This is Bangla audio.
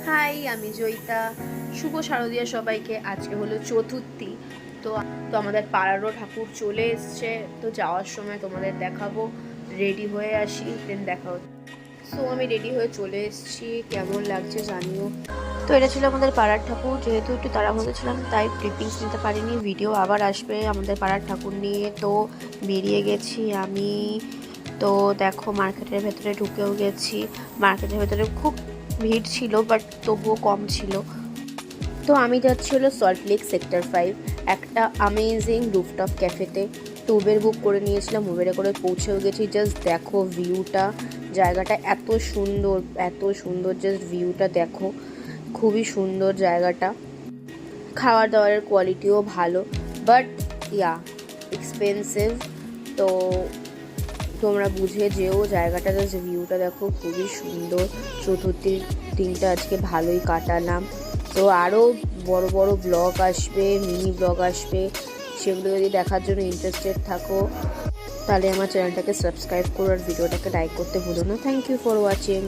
হাই, আমি জয়িতা। শুভ শারদীয়া সবাইকে। আজকে হলো চতুর্থী। তো তো আমাদের পাড়ারও ঠাকুর চলে এসছে। তো যাওয়ার সময় তোমাদের দেখাবো। রেডি হয়ে আসি, দেন দেখা হচ্ছে। সো আমি রেডি হয়ে চলে এসেছি, কেমন লাগছে জানিও। তো এটা ছিল আমাদের পাড়ার ঠাকুর। যেহেতু একটু তাড়াহুড়ো ছিলাম তাই ক্লিপিংস নিতে পারিনি। ভিডিও আবার আসবে আমাদের পাড়ার ঠাকুর নিয়ে। তো বেরিয়ে গেছি আমি। তো দেখো মার্কেটের ভেতরে ঢুকেও গেছি। মার্কেটের ভেতরে খুব ভিড় ছিল, বাট তবুও কম ছিল। তো আমি যাচ্ছি হলো সল্টলেক সেক্টর 5, একটা অ্যামেজিং রুফটপ ক্যাফেতে। তো উবের বুক করে নিয়েছিলাম, উবেরে করে পৌঁছেও গেছি। জাস্ট দেখো ভিউটা, জায়গাটা এত সুন্দর, এত সুন্দর, জাস্ট ভিউটা দেখো। খুবই সুন্দর জায়গাটা। খাবার দাবারের কোয়ালিটিও ভালো, বাট ইয়া এক্সপেন্সিভ। তো তোমরা বুঝে যেও জায়গাটা। জাস্ট ভিউটা দেখো, খুবই সুন্দর। চতুর্থীর দিনটা আজকে ভালোই কাটালাম। তো আরও বড় বড় ব্লগ আসবে, মিনি ব্লগ আসবে। সেগুলো যদি দেখার জন্য ইন্টারেস্টেড থাকো তাহলে আমার চ্যানেলটাকে সাবস্ক্রাইব করো আর ভিডিওটাকে লাইক করতে ভুলো না। Thank you for watching.